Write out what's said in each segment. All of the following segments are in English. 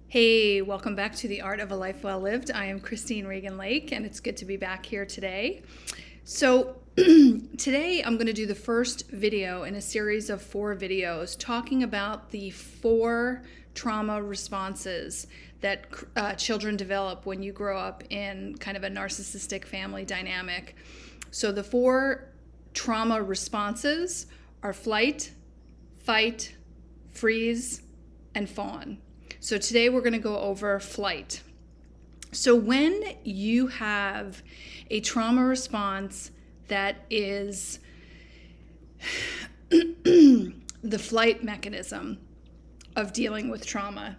Hey, welcome back to The Art of a Life Well Lived. I am Christine Regan Lake, and it's good to be back here today. So, today I'm going to do the first video in a series of 4 videos talking about the 4 trauma responses that children develop when you grow up in kind of a narcissistic family dynamic. So, the 4 trauma responses are flight, fight, freeze, and fawn. So today we're going to go over flight. So when you have a trauma response that is the flight mechanism of dealing with trauma,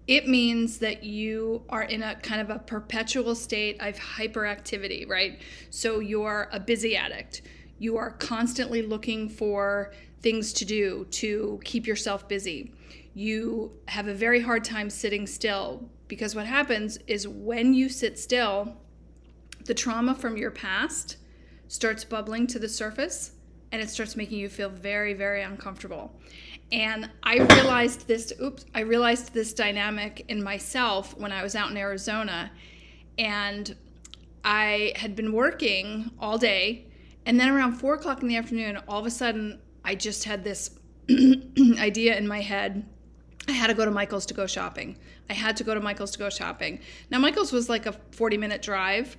it means that you are in a kind of a perpetual state of hyperactivity, right? So you're a busy addict. You are constantly looking for things to do to keep yourself busy. You have a very hard time sitting still because what happens is when you sit still, the trauma from your past starts bubbling to the surface and it starts making you feel very, very uncomfortable. And I realized this dynamic in myself when I was out in Arizona, and I had been working all day, and then around 4 o'clock in the afternoon, all of a sudden, I just had this idea in my head. I had to go to Michael's to go shopping. Now, Michael's was like a 40-minute drive,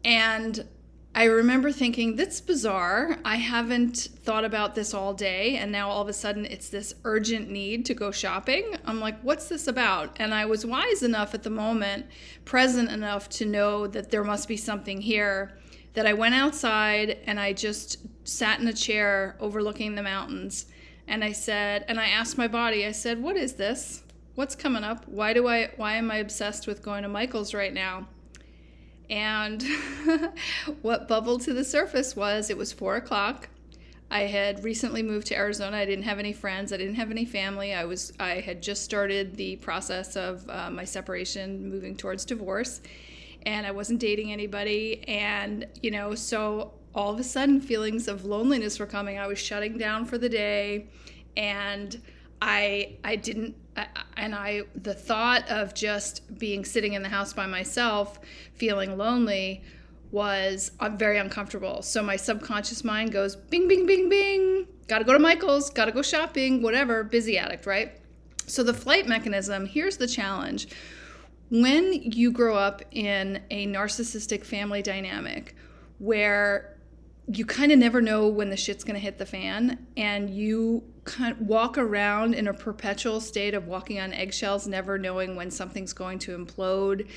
and I remember thinking, that's bizarre. I haven't thought about this all day, and now all of a sudden it's this urgent need to go shopping. I'm like, what's this about? And I was wise enough at the moment, present enough to know that there must be something here, that I went outside and I just sat in a chair overlooking the mountains. And I asked my body, I said, what is this? What's coming up? Why am I obsessed with going to Michael's right now? And what bubbled to the surface was it was 4 o'clock. I had recently moved to Arizona. I didn't have any friends. I didn't have any family. I had just started the process of my separation, moving towards divorce. And I wasn't dating anybody. And, so all of a sudden feelings of loneliness were coming. I was shutting down for the day, and the thought of just sitting in the house by myself, feeling lonely, was very uncomfortable. So my subconscious mind goes, bing, bing, bing, bing, gotta go to Michael's, gotta go shopping, whatever, busy addict, right? So the flight mechanism, here's the challenge. When you grow up in a narcissistic family dynamic where you kind of never know when the shit's going to hit the fan, and you kind of walk around in a perpetual state of walking on eggshells, never knowing when something's going to implode,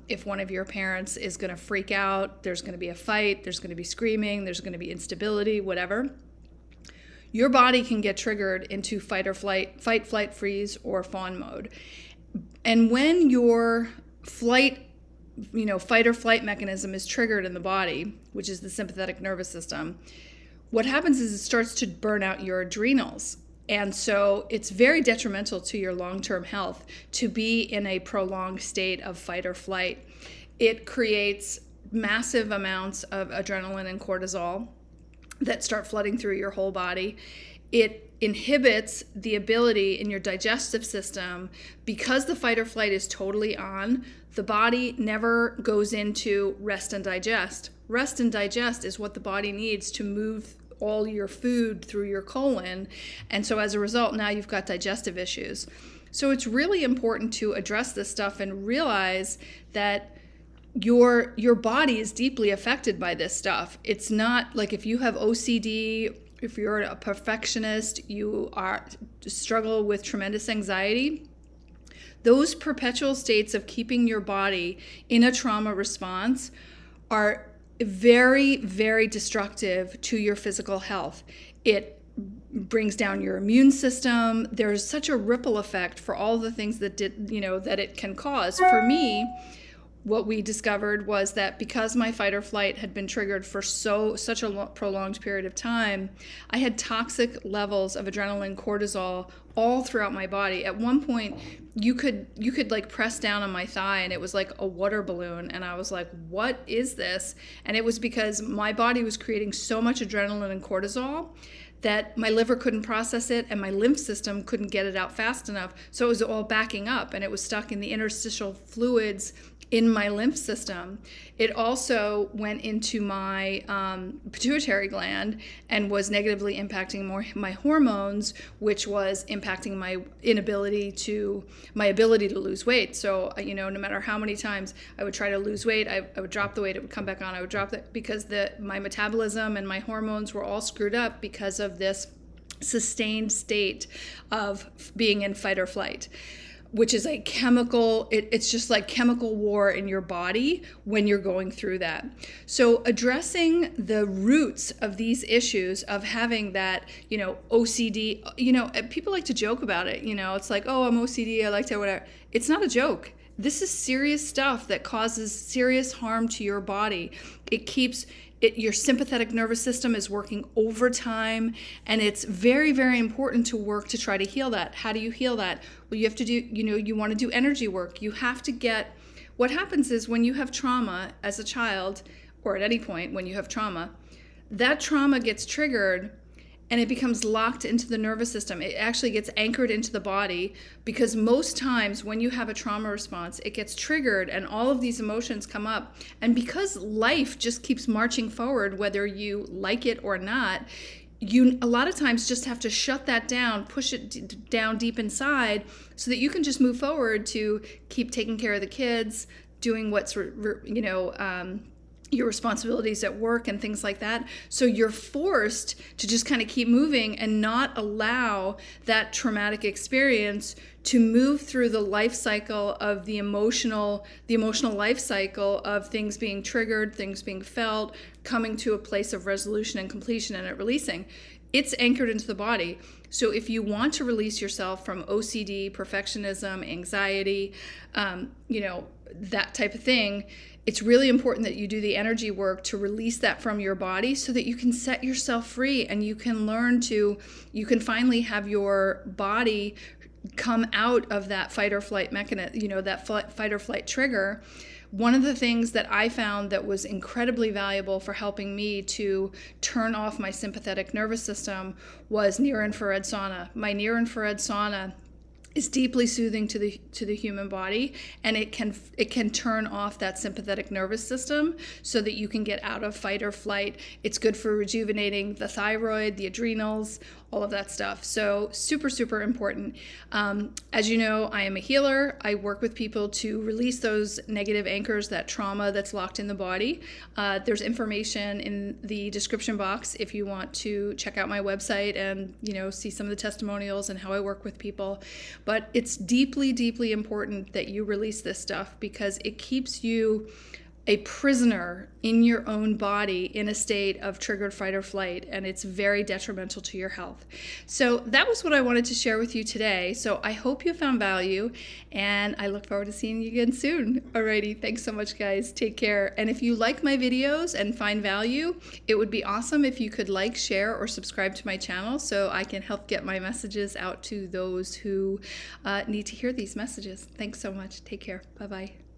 if one of your parents is going to freak out, there's going to be a fight, there's going to be screaming, there's going to be instability, whatever, your body can get triggered into fight, flight, freeze, or fawn mode. And when your fight or flight mechanism is triggered in the body, which is the sympathetic nervous system, what happens is it starts to burn out your adrenals. And so it's very detrimental to your long-term health to be in a prolonged state of fight or flight. It creates massive amounts of adrenaline and cortisol that start flooding through your whole body. It inhibits the ability in your digestive system, because the fight or flight is totally on. The body never goes into rest and digest. Rest and digest is what the body needs to move all your food through your colon. And so as a result, now you've got digestive issues. So it's really important to address this stuff and realize that your body is deeply affected by this stuff. It's not like if you have OCD, if you're a perfectionist, you struggle with tremendous anxiety, those perpetual states of keeping your body in a trauma response are very, very destructive to your physical health. It brings down your immune system. There's such a ripple effect for all the things that it can cause. For me, what we discovered was that because my fight or flight had been triggered for such a prolonged period of time, I had toxic levels of adrenaline, cortisol all throughout my body. At one point, you could like press down on my thigh and it was like a water balloon, and I was like, what is this? And it was because my body was creating so much adrenaline and cortisol that my liver couldn't process it and my lymph system couldn't get it out fast enough. So it was all backing up and it was stuck in the interstitial fluids in my lymph system. It also went into my pituitary gland and was negatively impacting my hormones, which was impacting my ability to lose weight. So, no matter how many times I would try to lose weight, I would drop the weight, it would come back on, I would drop it because my metabolism and my hormones were all screwed up because of this sustained state of being in fight or flight, which is a chemical, it's just like chemical war in your body when you're going through that. So addressing the roots of these issues of having that, OCD, people like to joke about it, it's like, oh, I'm OCD, I like to whatever. It's not a joke. This is serious stuff that causes serious harm to your body. It keeps your sympathetic nervous system is working overtime, and it's very, very important to work to try to heal that. How do you heal that? Well, you have to do, you want to do energy work. You have to get, what happens is when you have trauma as a child, or at any point when you have trauma, that trauma gets triggered and it becomes locked into the nervous system. It actually gets anchored into the body because most times when you have a trauma response, it gets triggered and all of these emotions come up. And because life just keeps marching forward, whether you like it or not, you a lot of times just have to shut that down, push it down deep inside so that you can just move forward to keep taking care of the kids, doing what's, your responsibilities at work and things like that. So you're forced to just kind of keep moving and not allow that traumatic experience to move through the life cycle of the emotional life cycle of things being triggered, things being felt, coming to a place of resolution and completion and it releasing. It's anchored into the body. So if you want to release yourself from OCD, perfectionism, anxiety, that type of thing, it's really important that you do the energy work to release that from your body so that you can set yourself free and you can finally have your body come out of that fight or flight mechanism, that fight or flight trigger. One of the things that I found that was incredibly valuable for helping me to turn off my sympathetic nervous system was near-infrared sauna. My near-infrared sauna is deeply soothing to the human body, and it can turn off that sympathetic nervous system so that you can get out of fight or flight. It's good for rejuvenating the thyroid, the adrenals, all of that stuff. So super, super important. As you know, I am a healer. I work with people to release those negative anchors, that trauma that's locked in the body. There's information in the description box if you want to check out my website and see some of the testimonials and how I work with people. But it's deeply, deeply important that you release this stuff because it keeps you a prisoner in your own body in a state of triggered fight or flight, and it's very detrimental to your health. So that was what I wanted to share with you today. So I hope you found value, and I look forward to seeing you again soon. Alrighty, thanks so much, guys. Take care. And if you like my videos and find value, it would be awesome if you could like, share, or subscribe to my channel so I can help get my messages out to those who need to hear these messages. Thanks so much. Take care. Bye-bye.